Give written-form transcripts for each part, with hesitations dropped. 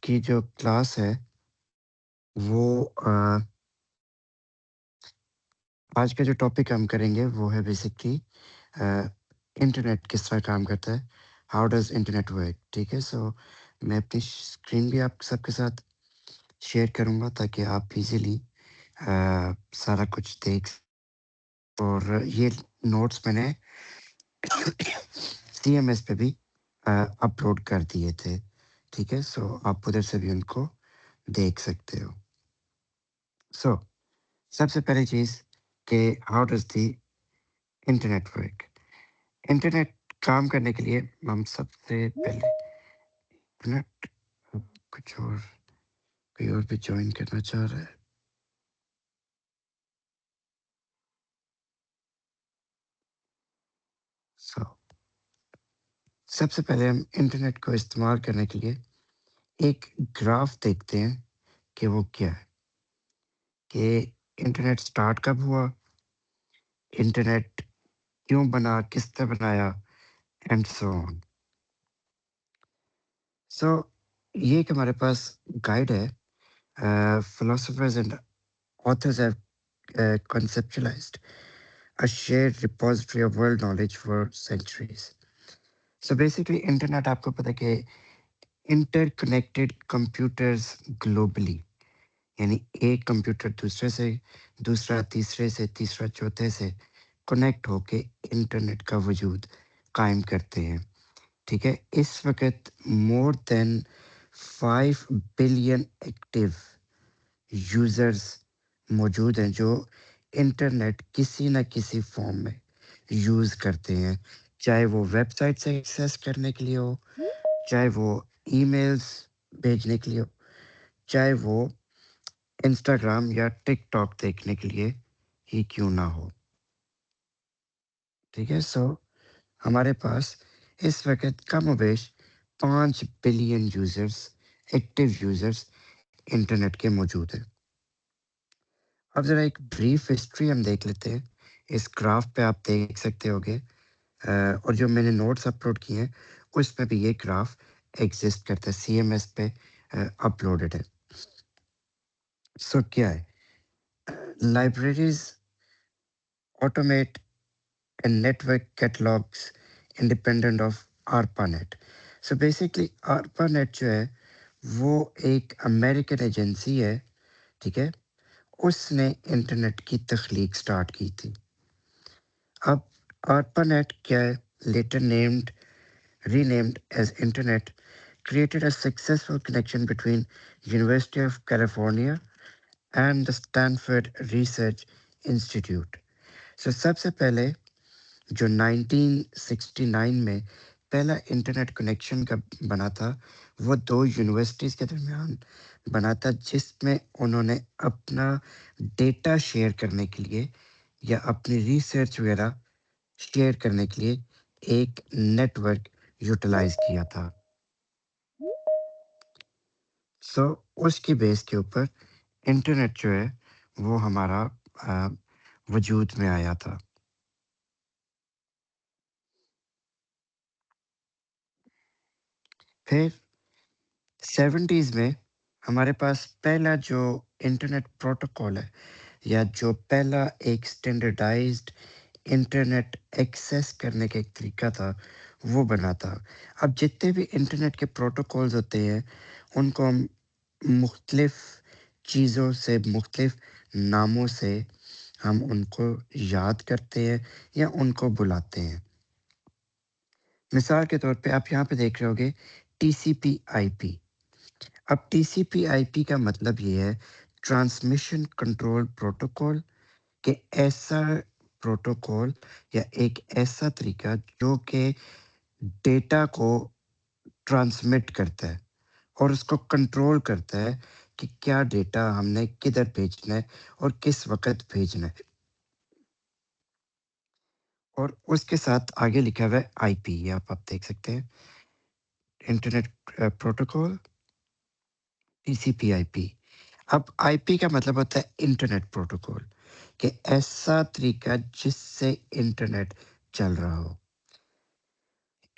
کی جو کلاس ہے وہ آج کا جو ٹاپک ہم کریں گے وہ ہے بیسکلی انٹرنیٹ کس طرح کام کرتا ہے، ہاؤ ڈز انٹرنیٹ ورک. ٹھیک ہے، سو میں اپنی اسکرین بھی آپ سب کے ساتھ شیئر کروں گا تاکہ آپ ایزیلی سارا کچھ دیکھ. اور یہ نوٹس میں نے سی ایم ایس پہ بھی اپلوڈ کر دیے تھے. ٹھیک ہے، سو آپ ادھر سے بھی ان کو دیکھ سکتے ہو. سو سب سے پہلی چیز کہ how does the internet work. Internet کام کرنے کے لیے ہم سب سے پہلے منٹ کچھ اور کوئی اور بھی جوائن کرنا چاہ رہا ہے. سو سب سے پہلے ہم انٹرنیٹ کو استعمال کرنے کے لیے ایک گراف دیکھتے ہیں کہ وہ کیا ہے، کہ انٹرنیٹ سٹارٹ کب ہوا، انٹرنیٹ کیوں بنا، کس نے بنایا، اینڈ سو آن. سو یہ ایک ہمارے پاس گائیڈ ہے. Philosophers and authors have conceptualized a shared repository of world knowledge for centuries. So basically, internet آپ کو پتا کہ انٹر کنیکٹڈ کمپیوٹرز گلوبلی، یعنی ایک کمپیوٹر دوسرے سے، دوسرا تیسرے سے، تیسرا چوتھے سے کنیکٹ ہو کے انٹرنیٹ کا وجود قائم کرتے ہیں. ٹھیک ہے، اس وقت مور دین 5 بلین ایکٹیو یوزرز موجود ہیں جو انٹرنیٹ کسی نہ کسی فارم میں یوز کرتے ہیں، چاہے وہ ویب سائٹ سے ایکسیس کرنے کے لیے ہو، چاہے وہ ای میلز بھیجنے کے لیے ہو، چاہے وہ انسٹاگرام یا ٹک ٹاک دیکھنے کے لیے ہی کیوں نہ ہو. ٹھیک ہے، سو ہمارے پاس اس وقت کم و بیش 5 billion users, active users internet کے موجود ہیں. اب ذرا ایک بریف ہسٹری ہم دیکھ لیتے ہیں. اس گراف پہ آپ دیکھ سکتے ہوگے، اور جو میں نے نوٹس اپلوڈ کیے ہیں اس پہ بھی یہ گراف ایگزسٹ کرتا ہے، سی ایم ایس پہ اپلوڈڈ ہے. سو کیا ہے، libraries automate and network catalogs independent of ARPA net. So basically ARPA net جو ہے وہ ایک امریکن ایجنسی ہے. ٹھیک ہے، اس نے انٹرنیٹ کی تخلیق سٹارٹ کی تھی. اب آرپا نیٹ کیا ہے، later named renamed as Internet, created a successful connection between University of California and the Stanford Research Institute. So سب سے پہلے جو 1969 میں پہلا انٹرنیٹ کنیکشن کا بنا تھا وہ 2 یونیورسٹیز کے درمیان بنا تھا، جس میں انہوں نے اپنا ڈیٹا شیئر کرنے کے لیے یا اپنی ریسرچ وغیرہ شیئر کرنے کے لیے ایک نیٹ ورک یوٹیلائز کیا تھا. سو اس کی بیس کے اوپر انٹرنیٹ جو ہے وہ ہمارا وجود میں آیا تھا. پھر 70s میں ہمارے پاس پہلا جو انٹرنیٹ پروٹوکول ہے یا جو پہلا ایک اسٹینڈرڈائزڈ انٹرنیٹ ایکسیس کرنے کا ایک طریقہ تھا وہ بنا تھا. اب جتنے بھی انٹرنیٹ کے پروٹوکولز ہوتے ہیں ان کو ہم مختلف چیزوں سے، مختلف ناموں سے ہم ان کو یاد کرتے ہیں یا ان کو بلاتے ہیں. مثال کے طور پہ آپ یہاں پہ دیکھ رہے ہوگے ٹی سی پی آئی پی. اب ٹی سی پی آئی پی کا مطلب یہ ہے ٹرانسمیشن کنٹرول پروٹوکول، کہ ایسا پروٹوکول یا ایک ایسا طریقہ جو کہ ڈیٹا کو ٹرانسمٹ کرتا ہے اور اس کو کنٹرول کرتا ہے کہ کیا ڈیٹا ہم نے کدھر بھیجنا ہے اور کس وقت بھیجنا ہے. اور اس کے ساتھ آگے لکھا ہوا ہے آئی پی، یہ آپ دیکھ سکتے ہیں، انٹرنیٹ پروٹوکول ٹی سی پی آئی پی. اب آئی پی کا مطلب ہوتا ہے انٹرنیٹ پروٹوکول، کہ ایسا طریقہ جس سے انٹرنیٹ چل رہا ہو.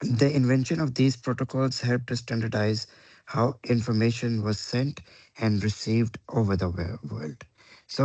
the invention of these protocols helped to standardize how information was sent and received over the world. So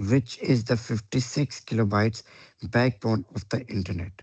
which is the 56 kilobytes backbone of the internet.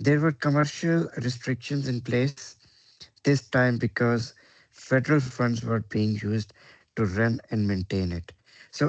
There were commercial restrictions in place this time because federal funds were being used to run and maintain it. So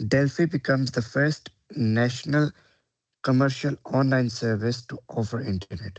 Delphi becomes the first national commercial online service to offer internet.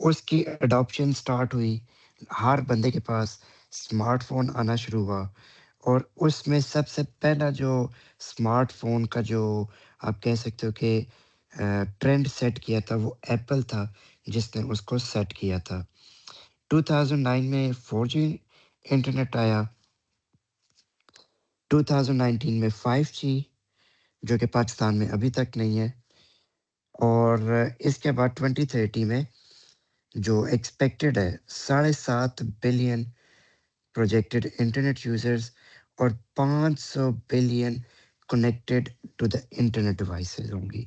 اس کی adoption start ہوئی، ہر بندے کے پاس smart phone آنا شروع ہوا، اور اس میں سب سے پہلا جو اسمارٹ فون کا جو آپ کہہ سکتے ہو کہ ٹرینڈ سیٹ کیا تھا وہ ایپل تھا، جس نے اس کو سیٹ کیا تھا۔ 2009 میں 4G انٹرنیٹ آیا، 2019 میں 5G، جو کہ پاکستان میں ابھی تک نہیں ہے، اور اس کے بعد 2030 میں جو ایکسپیکٹڈ ہے 7.5 بلین پروجیکٹڈ انٹرنیٹ یوزرز اور 500 billion connected to the internet devices ہوں گی۔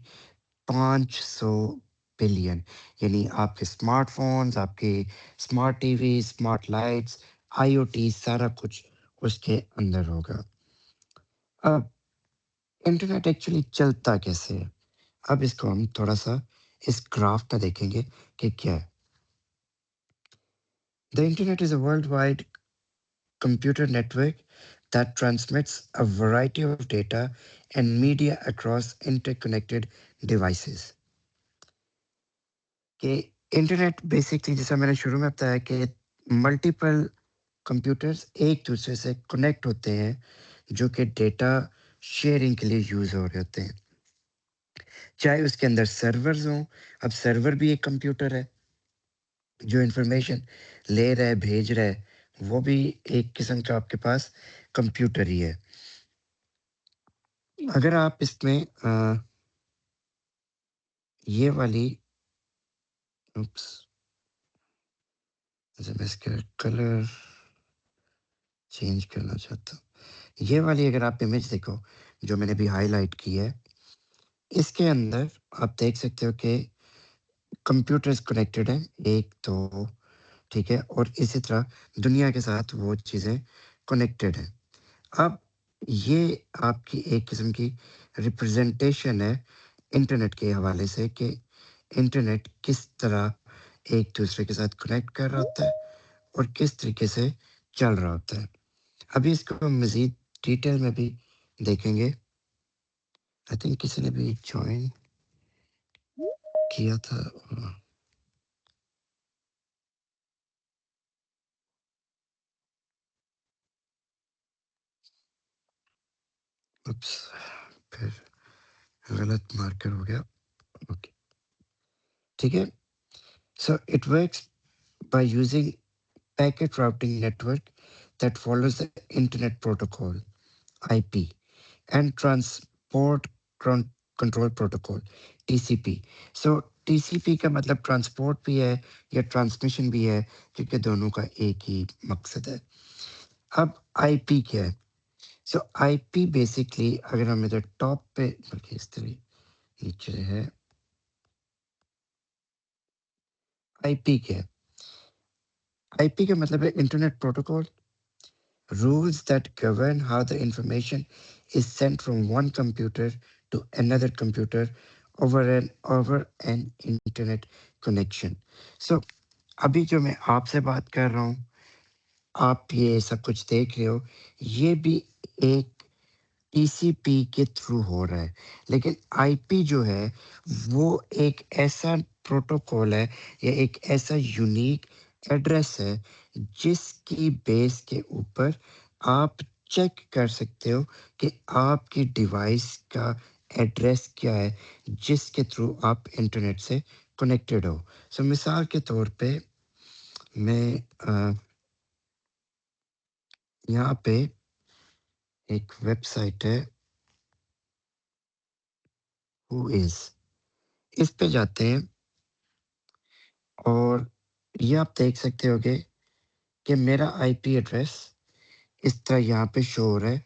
500 بلین، یعنی آپ کے اسمارٹ فونز، آپ کے smart T V, smart lights, I O T, سارا کچھ اس کے اندر ہوگا۔ اب انٹرنیٹ ایکچولی چلتا کیسے ہے؟ اب اس کو ہم تھوڑا سا اس گراف میں دیکھیں گے کہ کیا ہے۔ The internet is a worldwide computer network that transmits a variety of data and media across interconnected devices. کہ انٹرنیٹ بیسکلی جیسا میں نے شروع میں بتایا کہ ملٹیپل کمپیوٹرز ایک دوسرے سے کنیکٹ ہوتے ہیں جو کہ ڈیٹا شیئرنگ کے لیے یوز ہو رہے ہوتے ہیں، چاہے اس کے اندر سرورز ہوں۔ اب سرور بھی ایک کمپیوٹر ہے جو انفارمیشن لے رہا ہے، بھیج رہا ہے، وہ بھی ایک قسم کا آپ کے پاس کمپیوٹر ہی ہے۔ اگر آپ اس میں یہ والی اوپس، میں اس کا کلر چینج کرنا چاہتا ہوں، یہ والی اگر آپ امیج دیکھو جو میں نے بھی ہائی لائٹ کی ہے، اس کے اندر آپ دیکھ سکتے ہو کہ کمپیوٹرز کنیکٹڈ ہیں، ایک دو، ٹھیک ہے، اور اسی طرح دنیا کے ساتھ وہ چیزیں کنیکٹڈ ہیں۔ اب یہ آپ کی ایک قسم کی ریپرزنٹیشن ہے انٹرنیٹ کے حوالے سے کہ انٹرنیٹ کس طرح ایک دوسرے کے ساتھ کنیکٹ کر رہا ہوتا ہے اور کس طریقے سے چل رہا ہوتا ہے۔ ابھی اس کو ہم مزید ڈیٹیل میں بھی دیکھیں گے۔ آئی تھنک کسی نے بھی جوائن کیا تھا۔ اپس، پھر غلط مارکر ہو گیا۔ اوکے، ٹھیک ہے۔ So it works by using packet routing network that follows the Internet Protocol (IP) and Transport Control Protocol (TCP). So TCP کا مطلب ٹرانسپورٹ بھی ہے یا ٹرانسمیشن بھی ہے، کیونکہ دونوں کا ایک ہی مقصد ہے۔ اب آئی پی کیا ہے؟ سو آئی پی بیسکلی اگر ہم ادھر ٹاپ پہ بلکہ اس طرح نیچے ہے، آئی پی کیا ہے؟ آئی پی کا مطلب ہے internet protocol, rules that govern how the information is sent from one computer to another computer over an internet connection. So ابھی جو میں آپ سے بات کر رہا ہوں، آپ یہ سب کچھ دیکھ رہے ہو، یہ بھی ایک ٹی سی پی کے تھرو ہو رہا ہے، لیکن آئی پی جو ہے وہ ایک ایسا پروٹوکول ہے یا ایک ایسا یونیک ایڈریس ہے جس کی بیس کے اوپر آپ چیک کر سکتے ہو کہ آپ کی ڈیوائس کا ایڈریس کیا ہے جس کے تھرو آپ انٹرنیٹ سے کنیکٹڈ ہو۔ سو مثال کے طور پہ میں یہاں پہ ایک ویب سائٹ ہے ہو از، اس پہ جاتے ہیں اور یہ آپ دیکھ سکتے ہو گے کہ میرا آئی پی ایڈریس اس طرح یہاں پہ شو ہو رہا ہے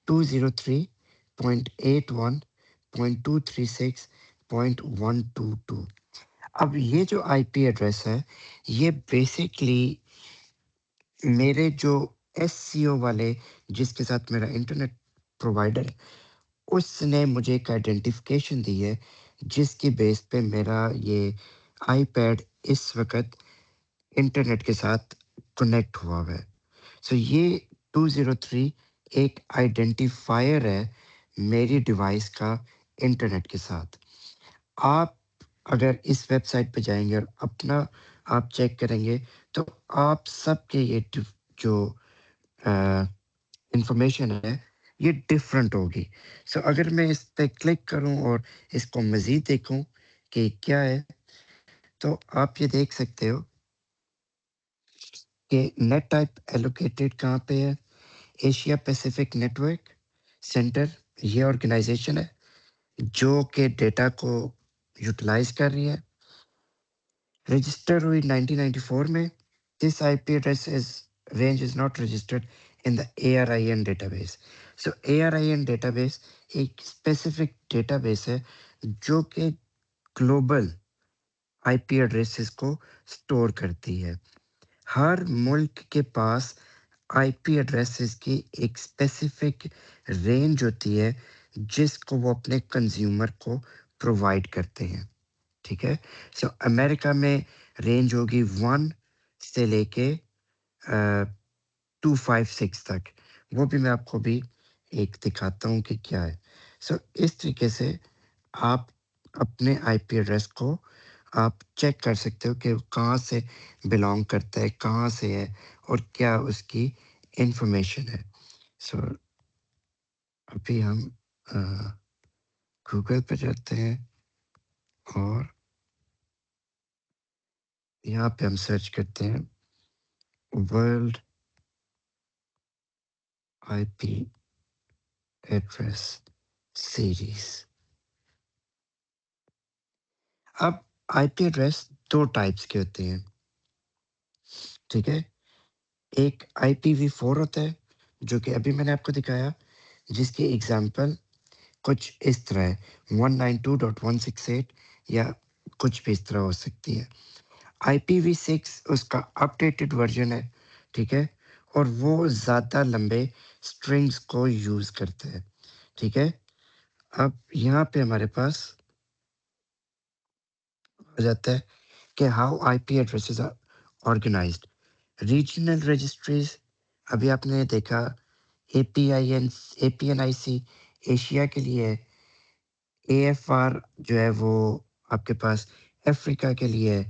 203.81.236.122۔ اب یہ جو آئی پی ایڈریس ہے یہ بیسکلی میرے جو ایس سی او والے جس کے ساتھ میرا انٹرنیٹ پرووائڈر ہے اس نے مجھے ایک آئیڈینٹیفکیشن دی ہے جس کی بیس پہ میرا یہ آئی پیڈ اس وقت انٹرنیٹ کے ساتھ کنیکٹ ہوا ہوا ہے۔ سو یہ 203 ایک آئیڈینٹیفائر ہے میری ڈیوائس کا انٹرنیٹ کے ساتھ۔ آپ اگر اس ویب سائٹ پہ جائیں گے اور اپنا آپ چیک کریں گے تو آپ سب کے یہ جو انفارمیشن ہے یہ ڈفرینٹ ہوگی. سو اگر میں اس پہ کلک کروں اور اس کو مزید دیکھوں کہ کیا ہے، تو آپ یہ دیکھ سکتے ہو کہ نیٹ ٹائپ ایلوکیٹڈ کہاں پہ ہے. Asia Pacific network centre یہ آرگنائزیشن ہے جو کہ ڈیٹا کو یوٹیلائز کر رہی ہے. رجسٹر ہوئی 1994 میں. This I P address range is not registered in the ARIN database. So ARIN database ایک اسپیسیفک ڈیٹا بیس ہے جو کہ گلوبل آئی پی ایڈریسز کو اسٹور کرتی ہے. ہر ملک کے پاس آئی پی ایڈریسز کی ایک اسپیسیفک رینج ہوتی ہے جس کو وہ اپنے کنزیومر کو پرووائڈ کرتے ہیں. ٹھیک ہے. سو امریکہ میں رینج ہوگی 1 سے لے کے 256 تک. وہ بھی میں آپ کو بھی ایک دکھاتا ہوں کہ کیا ہے. سو اس طریقے سے آپ اپنے آئی پی ایڈریس کو آپ چیک کر سکتے ہو کہ کہاں سے بلانگ کرتا ہے، کہاں سے ہے اور کیا اس کی انفارمیشن ہے. سو ابھی ہم گوگل پہ جاتے ہیں اور یہاں پہ ہم سرچ کرتے ہیں world I P address series. اب آئی پی ایڈریس 2 ٹائپس کے ہوتے ہیں. ٹھیک ہے. ایک IPv4 ہوتا ہے جو کہ ابھی میں نے آپ کو دکھایا، جس کی ایگزامپل کچھ اس طرح ہے 192.168 یا کچھ بھی اس طرح ہو سکتی ہے. IPv6 اس کا اپڈیٹڈ ورژن ہے. ٹھیک ہے. اور وہ زیادہ لمبے اسٹرنگس کو یوز کرتا ہے. ٹھیک ہے. اب یہاں پہ ہمارے پاس آ جاتا ہے کہ how I P addresses are organised. Regional registries ابھی آپ نے دیکھا APNIC ایشیا کے لیے ہے. AFR جو ہے وہ آپ کے پاس افریقہ کے لیے ہے.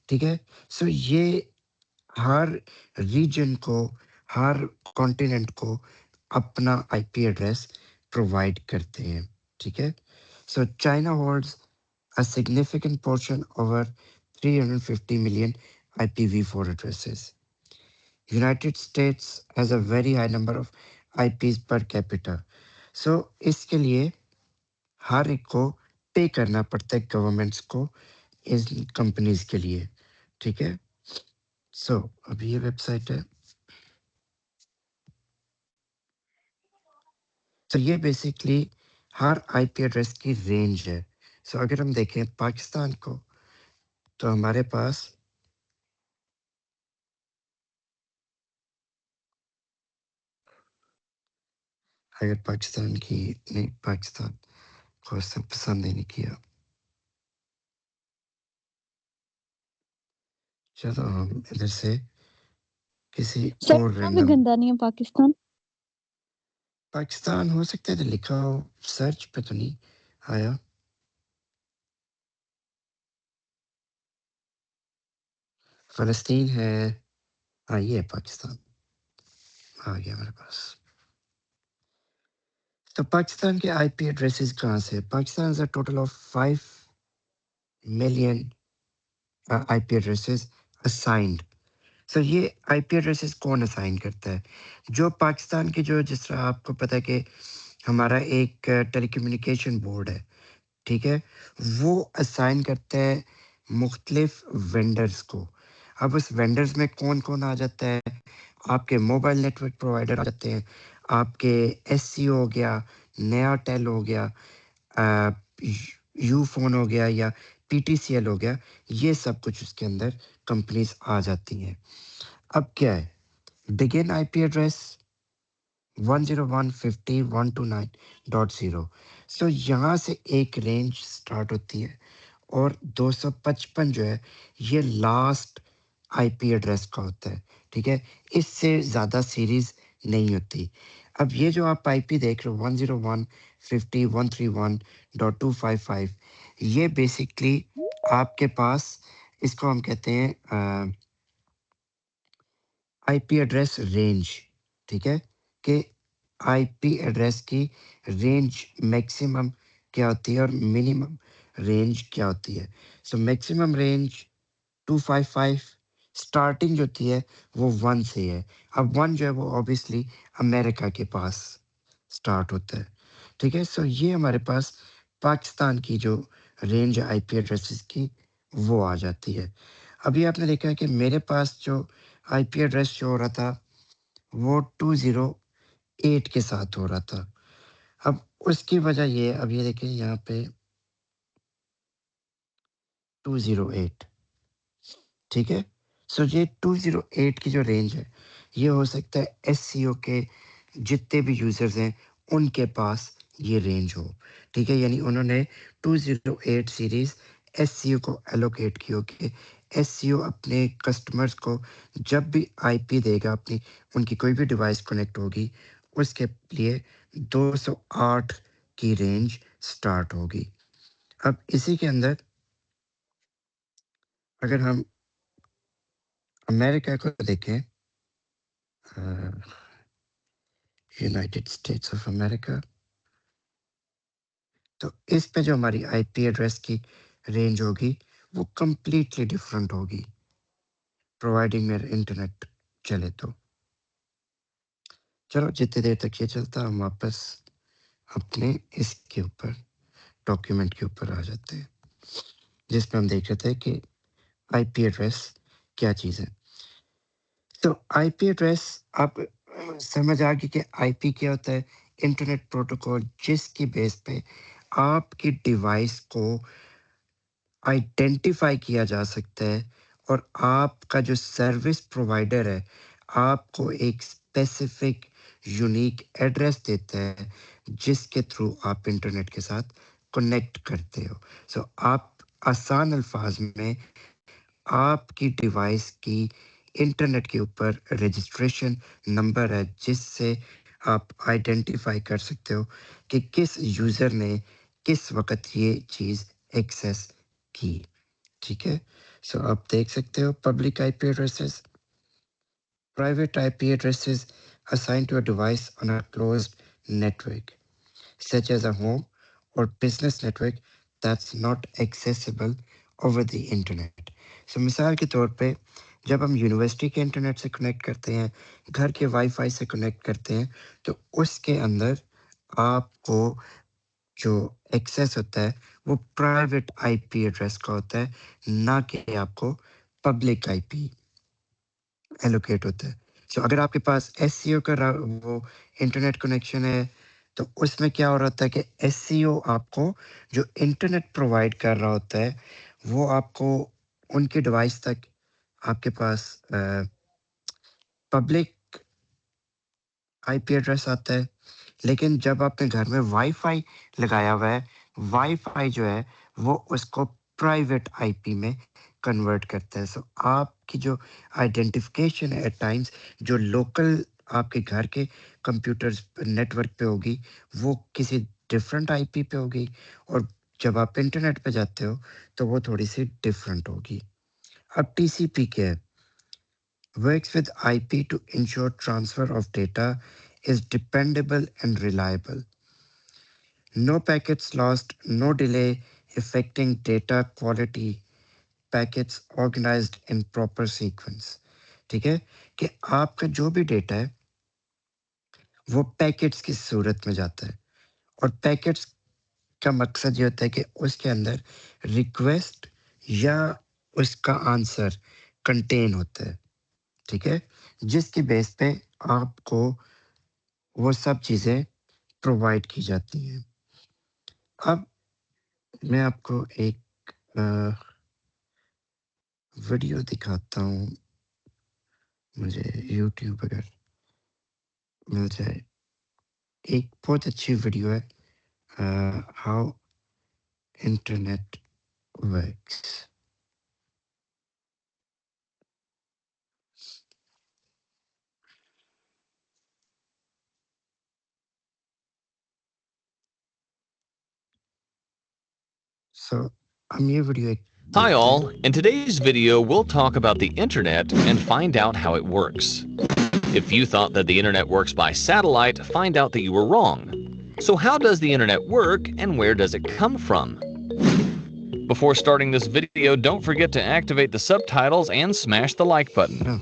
ٹھیک ہے. سو یہ ہر ریجن کو، ہر کانٹیننٹ کو اپنا آئی پی ایڈریس پرووائڈ کرتے ہیں. ٹھیک ہے. So China holds a significant portion, over 350 million IPv4 addresses. United States has a very high number of IPs per capita. So اس کے لیے ہر ایک کو پے کرنا پڑتا ہے گورنمنٹس کو اس کمپنیز کے لیے. ٹھیک ہے. سو ابھی یہ ویب سائٹ ہے. تو یہ بیسکلی ہر آئی پی ایڈریس کی رینج ہے. سو اگر ہم دیکھیں پاکستان کو تو ہمارے پاس اگر پاکستان کی نہیں، پاکستان کو اس نے پسند ہی نہیں کیا. چلو ہم ادھر سے کسی سر اور اتنا بھی رینڈم گندا نہیں ہے پاکستان. پاکستان ہو سکتا ہے لکھا ہو، سرچ پہ تو نہیں آیا. فلسطین ہے، ہاں یہ ہے پاکستان، آ گیا میرے پاس. تو پاکستان کے آئی پی ایڈریسز کہاں سے؟ Pakistan is a total of 5 million I P addresses assigned. Sir یہ آئی پی ایڈریسز کون اسائن کرتا ہے؟ جو پاکستان کی جو جس طرح آپ کو پتہ ہے کہ ہمارا ایک ٹیلی کمیونیکیشن بورڈ ہے. ٹھیک ہے. وہ اسائن کرتا ہے مختلف وینڈرز کو. اب اس وینڈرز میں کون کون آ جاتا ہے؟ آپ کے موبائل نیٹ ورک پرووائڈر آ جاتے ہیں، آپ کے SCO ہو گیا، نیا ٹیل ہو گیا، یو فون ہو گیا یا PTCL ہو گیا. یہ سب کچھ اس کے اندر کمپنیز آ جاتی ہیں. اب کیا ہے؟ بگن آئی پی ایڈریس 101.50.129.0. سو یہاں سے ایک رینج سٹارٹ ہوتی ہے اور 255 جو ہے یہ لاسٹ آئی پی ایڈریس کا ہوتا ہے. ٹھیک ہے. اس سے زیادہ سیریز نہیں ہوتی. اب یہ جو آپ آئی پی دیکھ رہے ہو 101.50.131.255 یہ بیسکلی آپ کے پاس اس کو ہم کہتے ہیں آئی پی ایڈریس رینج. ٹھیک ہے کہ آئی پی ایڈریس کی رینج میکسیمم کیا ہوتی ہے اور منیمم رینج کیا ہوتی ہے. سو میکسیمم رینج 255. اسٹارٹنگ جو ہوتی ہے وہ 1 سے ہے. اب 1 جو ہے وہ اوبیسلی امریکہ کے پاس اسٹارٹ ہوتا ہے. ٹھیک ہے. سو یہ ہمارے پاس پاکستان کی جو رینج آئی پی ایڈریسز کی وہ آ جاتی ہے. ابھی آپ نے دیکھا ہے کہ میرے پاس جو آئی پی ایڈریس جو ہو رہا تھا وہ 208 کے ساتھ ہو رہا تھا. اب اس کی وجہ یہ ہے، اب یہ دیکھیں یہاں پہ 208. ٹھیک ہے. سو یہ 208 کی جو رینج ہے یہ ہو سکتا ہے ایس سی او کے جتنے بھی یوزرز ہیں ان کے پاس یہ رینج ہو. ٹھیک ہے. یعنی انہوں نے 208 سیریز ایس سی او کو ایلوکیٹ کی ہو کہ ایس سی او اپنے کسٹمرز کو جب بھی آئی پی دے گا، اپنی ان کی کوئی بھی ڈیوائس کنیکٹ ہوگی اس کے لیے 208 کی رینج سٹارٹ ہوگی. اب اسی کے اندر اگر ہم امریکہ کو دیکھیں، یونائٹیڈ اسٹیٹس آف امریکہ، تو اس پہ جو ہماری آئی پی ایڈریس کی رینج ہوگی وہ کمپلیٹلی ڈفرینٹ ہوگی، پرووائڈنگ میرا انٹرنیٹ چلے تو. چلو جتنی دیر تک یہ چلتا ہم واپس اپنے اس کے اوپر ڈاکیومنٹ کے اوپر آ جاتے ہیں جس پہ ہم دیکھ رہے تھے کہ آئی پی ایڈریس کیا چیز ہے. تو آئی پی ایڈریس آپ سمجھ آ گئی کہ آئی پی کیا ہوتا ہے. انٹرنیٹ پروٹوکول جس کی بیس پہ آپ کی ڈیوائس کو آئیڈینٹیفائی کیا جا سکتا ہے اور آپ کا جو سروس پرووائڈر ہے آپ کو ایک اسپیسیفک یونیک ایڈریس دیتا ہے جس کے تھرو آپ انٹرنیٹ کے ساتھ کنیکٹ کرتے ہو. سو آپ آسان الفاظ میں آپ کی ڈیوائس کی انٹرنیٹ کے اوپر رجسٹریشن نمبر ہے جس سے آپ آئیڈینٹیفائی کر سکتے ہو کہ کس یوزر نے کس وقت یہ چیز ایکسیس کی. ٹھیک ہے. سو آپ دیکھ سکتے ہو public I P addresses, private I P addresses assigned to a device on a closed network such as a home or business network that's not accessible over the internet. So مثال کے طور پہ جب ہم یونیورسٹی کے internet سے connect کرتے ہیں، گھر کے وائی فائی سے کنیکٹ کرتے ہیں، تو اس کے اندر آپ کو جو ایکسیس ہوتا ہے وہ پرائیویٹ آئی پی ایڈریس کا ہوتا ہے، نہ کہ آپ کو پبلک آئی پی ایلوکیٹ ہوتا ہے. سو اگر آپ کے پاس ایس سی او کا وہ انٹرنیٹ کنیکشن ہے تو اس میں کیا ہو رہا ہے کہ ایس سی او آپ کو جو انٹرنیٹ پرووائڈ کر رہا ہوتا ہے وہ آپ کو ان کی ڈیوائس تک آپ کے پاس پبلک آئی پی ایڈریس آتا ہے. لیکن جب آپ نے گھر میں وائی فائی لگایا ہوا ہے، وائی فائی جو ہے وہ اس کو پرائیویٹ آئی پی میں کنورٹ کرتا ہے. سو آپ کی جو آئیڈینٹیفکیشن ہے ایٹ ٹائمس جو لوکل آپ کے گھر کے کمپیوٹرز نیٹ ورک پہ ہوگی وہ کسی ڈفرینٹ آئی پی پہ ہوگی، اور جب آپ انٹرنیٹ پہ جاتے ہو تو وہ تھوڑی سی ڈفرینٹ ہوگی. اب ٹی سی پی کیا ہے؟ Works with IP to ensure transfer of data is dependable and reliable. No packets lost, no delay affecting data quality, packets organized in proper sequence. ٹھیک ہے کہ آپ کا جو بھی ڈیٹا ہے وہ پیکٹس کی صورت میں جاتا ہے، اور پیکٹس کا مقصد یہ ہوتا ہے کہ اس کے اندر ریکویسٹ یا اس کا آنسر کنٹین ہوتا ہے. ٹھیک ہے. جس کی بیس پہ آپ کو وہ سب چیزیں پرووائڈ کی جاتی ہیں. اب میں آپ کو ایک ویڈیو دکھاتا ہوں، مجھے یوٹیوب اگر مل جائے. ایک بہت اچھی ویڈیو ہے، ہاؤ انٹرنیٹ ورکس. سو ہم یہ ویڈیو ایک Hi all, in today's video we'll talk about the internet and find out how it works. If you thought that the internet works by satellite, find out that you were wrong. So how does the internet work and where does it come from? Before starting this video, don't forget to activate the subtitles and smash the like button.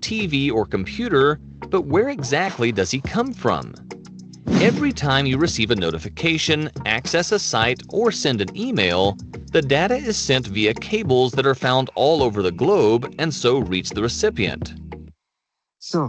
TV, or computer, but where exactly does he come from? Every time you receive a notification, access a site, or send an email, the data is sent via cables that are found all over the globe and so reach the recipient. So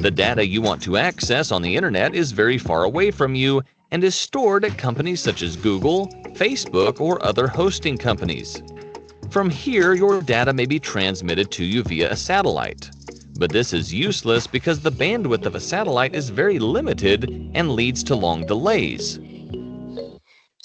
The data you want to access on the internet is very far away from you and is stored at companies such as Google, Facebook, or other hosting companies. From here, your data may be transmitted to you via a satellite. But this is useless because the bandwidth of a satellite is very limited and leads to long delays.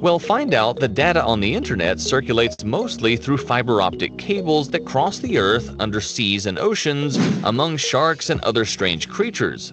Well, find out that data on the internet circulates mostly through fiber optic cables that cross the earth under seas and oceans, among sharks and other strange creatures.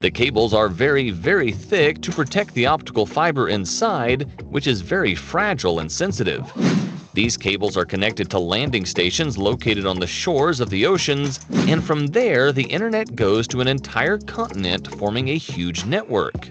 The cables are very, very thick to protect the optical fiber inside, which is very fragile and sensitive. These cables are connected to landing stations located on the shores of the oceans, and from there, the internet goes to an entire continent, forming a huge network.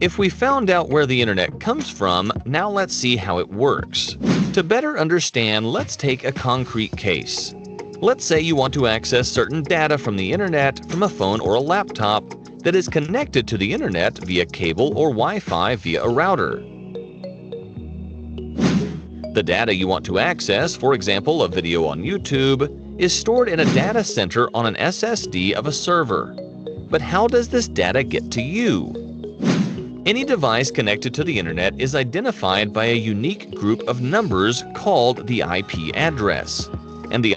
If we found out where the internet comes from, now let's see how it works. To better understand, let's take a concrete case. Let's say you want to access certain data from the internet from a phone or a laptop that is connected to the internet via cable or Wi-Fi via a router. The data you want to access, for example, a video on YouTube, is stored in a data center on an SSD of a server. But how does this data get to you? Any device connected to the internet is identified by a unique group of numbers called the IP address. And the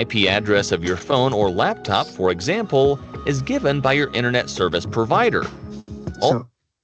IP address of your phone or laptop, for example, is given by your internet service provider. So,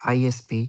ISP,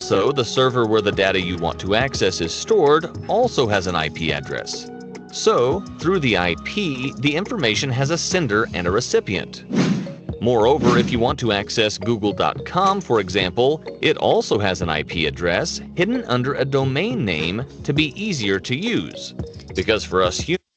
So, the server where the data you want to access is stored also has an IP address. So, through the IP, the information has a sender and a recipient. Moreover, if you want to access Google.com, for example, it also has an IP address hidden under a domain name to be easier to use. Because for us humans,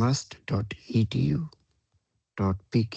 must.edu.pk,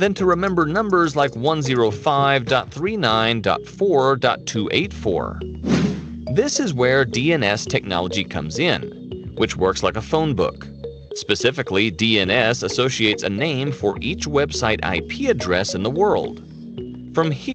than to remember numbers like 105.39.4.284. This is where DNS technology comes in, which works like a phone book. Specifically, DNS associates a name for each website IP address in the world. From here,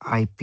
IP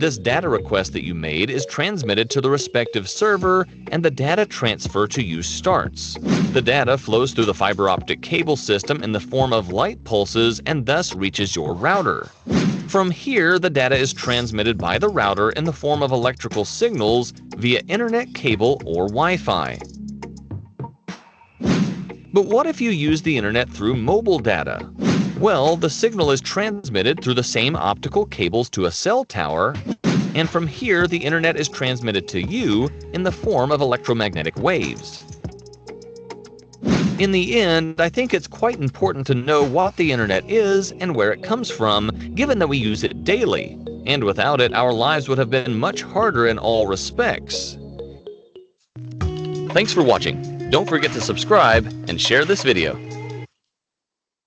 this data request that you made is transmitted to the respective server and the data transfer to you starts. The data flows through the fiber optic cable system in the form of light pulses and thus reaches your router. From here, the data is transmitted by the router in the form of electrical signals via internet cable or Wi-Fi. But what if you use the internet through mobile data? Well, the signal is transmitted through the same optical cables to a cell tower, and from here the internet is transmitted to you in the form of electromagnetic waves. In the end, I think it's quite important to know what the internet is and where it comes from, given that we use it daily, and without it our lives would have been much harder in all respects. Thanks for watching. Don't forget to subscribe and share this video.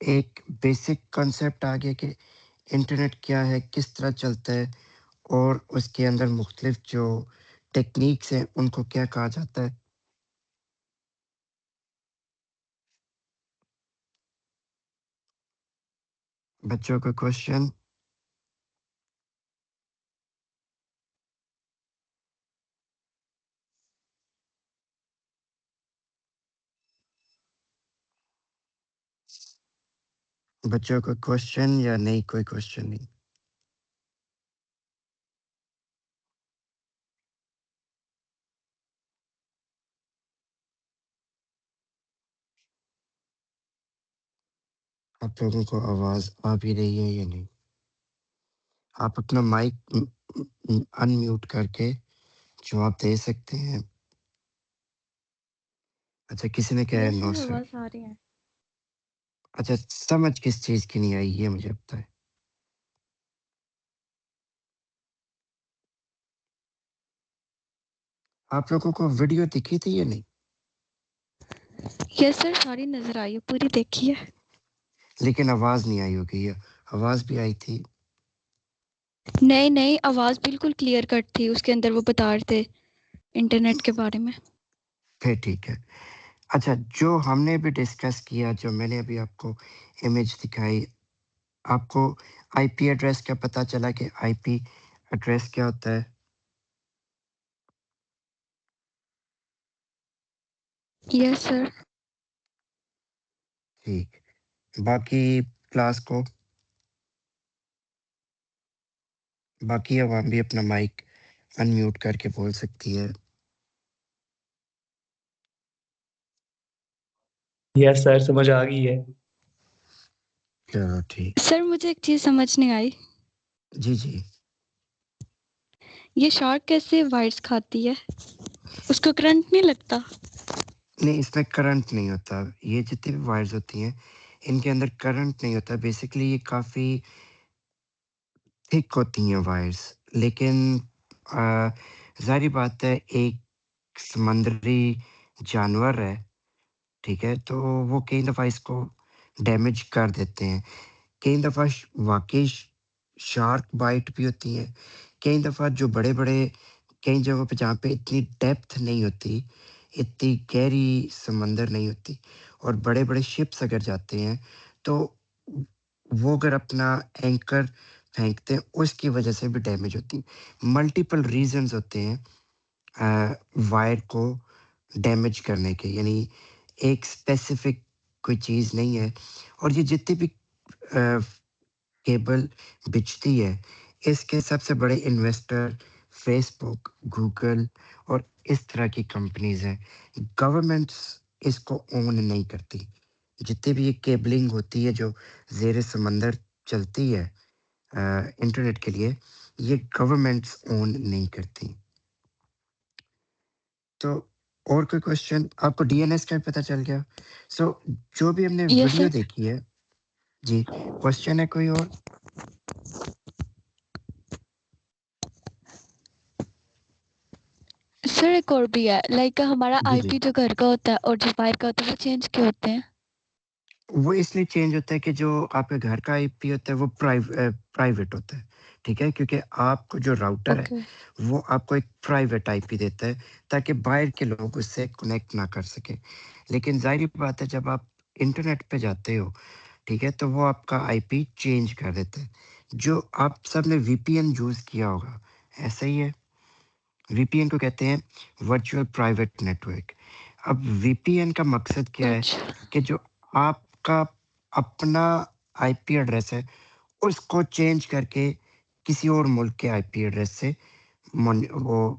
ایک basic concept آ گیا کہ internet کیا ہے، کس طرح چلتا ہے، اور اس کے اندر مختلف جو ٹیکنیکس ہیں ان کو کیا کہا جاتا ہے. بچوں کا کوشچن. بچوں کا کوشچن یا نہیں؟ کوئی کوشچن نہیں. آپ لوگوں کو آواز آ بھی رہی ہے یا نہیں؟ آپ اپنا مائک ان میوٹ کر کے جواب دے سکتے ہیں. اچھا، کسی نے کہا ہے نو سر. آواز آ رہی ہے. اچھا، سمجھ کس چیز کی نہیں آئی یہ مجھے بتائے. آپ لوگوں کو ویڈیو دکھی تھی یا نہیں؟ یس سر، ساری نظر آئی ہے، پوری دیکھی ہے. لیکن آواز نہیں آئی ہوگی. آواز بھی آئی تھی. نہیں، آواز بالکل کلیئر کٹ تھی. اس کے اندر وہ بتا رہے تھے انٹرنیٹ کے بارے میں. پھر ٹھیک ہے. اچھا، جو ہم نے بھی ڈسکس کیا، جو میں نے ابھی آپ کو امیج دکھائی، آپ کو آئی پی ایڈریس کا پتہ چلا کہ آئی پی ایڈریس کیا ہوتا ہے؟ یس سر. ٹھیک. باقی کلاس کو، باقی عوام بھی اپنا مائک ان میوٹ کر کے بول سکتی ہے. یس سر، سمجھ آ گئی ہے. چلو ٹھیک. سر مجھے ایک چیز سمجھ نہیں آئی. جی. یہ شارک کیسے وائرس کھاتی ہے؟ اس کو کرنٹ نہیں لگتا؟ نہیں، اس میں کرنٹ نہیں ہوتا. یہ جتنی بھی وائرز ہوتی ہیں ان کے اندر کرنٹ نہیں ہوتا. بیسکلی یہ کافی تھک ہوتی ہیں وائرز. لیکن ظاہری بات ہے، ایک سمندری جانور ہے، ٹھیک ہے، تو وہ کئی دفعہ اس کو ڈیمیج کر دیتے ہیں. کئی دفعہ واقعی شارک بائٹ بھی ہوتی ہیں. کئی دفعہ جو بڑے کئی جگہوں پہ جہاں پہ اتنی ڈیپتھ نہیں ہوتی، اتنی گہری سمندر نہیں ہوتی، اور بڑے شپس اگر جاتے ہیں تو وہ اگر اپنا اینکر پھینکتے ہیں، اس کی وجہ سے بھی ڈیمیج ہوتی ہیں. ملٹیپل ریزنز ہوتے ہیں وائر کو ڈیمیج کرنے کے، یعنی ایک اسپیسیفک کوئی چیز نہیں ہے. اور یہ جتنی بھی کیبل بچتی ہے، اس کے سب سے بڑے انویسٹر فیس بک، گوگل اور اس طرح کی کمپنیز ہیں. گورنمنٹس اس کو اون نہیں کرتی. جتنی بھی یہ کیبلنگ ہوتی ہے جو زیر سمندر چلتی ہے انٹرنیٹ کے لیے، یہ گورنمنٹس اون نہیں کرتی. تو اور کوئی کوشچن؟ آپ کو ڈی این ایس کا پتہ چل گیا. سو جو بھی ہم نے یس ویڈیو سر. دیکھی ہے. جی، کوشچن ہے کوئی اور؟ سر ایک اور بھی ہے، لائک ہمارا جی آئی پی جو گھر کا ہوتا ہے اور جو باہر کا ہوتا ہے وہ چینج کیوں ہوتے ہیں؟ وہ اس لیے چینج ہوتا ہے کہ جو آپ کے گھر کا آئی پی ہوتا ہے وہ پرائیویٹ ہوتا ہے، ٹھیک ہے، کیونکہ آپ کو جو راؤٹر ہے اوکے. وہ آپ کو ایک پرائیویٹ آئی پی دیتا ہے تاکہ باہر کے لوگ اس سے کنیکٹ نہ کر سکیں. لیکن ظاہری بات ہے، جب آپ انٹرنیٹ پہ جاتے ہو، ٹھیک ہے، تو وہ آپ کا آئی پی چینج کر دیتا ہے. جو آپ سب نے وی پی این یوز کیا ہوگا، ایسا ہی ہے. وی پی این کو کہتے ہیں ورچوئل پرائیویٹ نیٹورک. اب وی پی این کا مقصد کیا ہے اچھا. کہ جو آپ کا اپنا آئی پی ایڈریس ہے اس کو چینج کر کے کسی اور ملک کے آئی پی ایڈریس سے وہ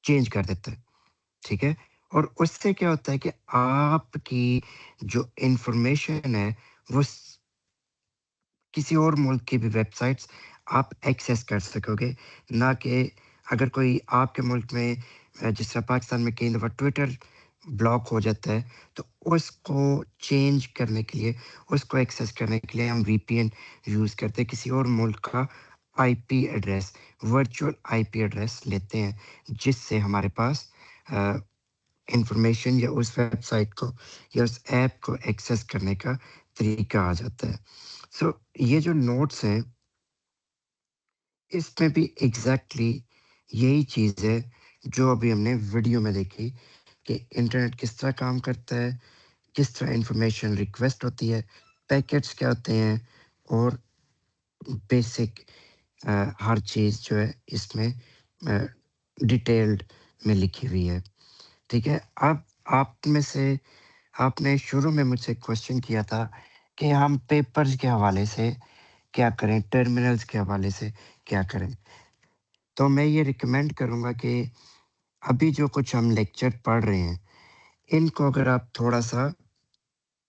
چینج کر دیتا ہے، ٹھیک ہے. اور اس سے کیا ہوتا ہے کہ آپ کی جو انفارمیشن ہے وہ کسی اور ملک کی بھی ویب سائٹس آپ ایکسیس کر سکو گے. نہ کہ اگر کوئی آپ کے ملک میں، جس طرح پاکستان میں کئی دفعہ ٹویٹر بلاک ہو جاتا ہے، تو اس کو چینج کرنے کے لیے، اس کو ایکسیس کرنے کے لیے ہم وی پی این یوز کرتے ہیں. کسی اور ملک کا آئی پی ایڈریس، ورچوئل آئی پی ایڈریس لیتے ہیں، جس سے ہمارے پاس انفارمیشن یا اس ویب سائٹ کو یا اس ایپ کو ایکسیس کرنے کا طریقہ آ جاتا ہے. سو یہ جو نوٹس ہیں اس میں بھی ایگزیکٹلی یہی چیز ہے جو ابھی ہم نے ویڈیو میں دیکھی کہ انٹرنیٹ کس طرح کام کرتا ہے، کس طرح انفارمیشن ریکویسٹ ہوتی ہے، پیکٹس کیا ہوتے ہیں، اور بیسک ہر چیز جو ہے اس میں ڈیٹیلڈ میں لکھی ہوئی ہے. ٹھیک ہے. اب آپ میں سے آپ نے شروع میں مجھ سے کوشچن کیا تھا کہ ہم پیپرز کے حوالے سے کیا کریں، ٹرمینلز کے حوالے سے کیا کریں. تو میں یہ ریکمینڈ کروں گا کہ ابھی جو کچھ ہم لیکچر پڑھ رہے ہیں ان کو اگر آپ تھوڑا سا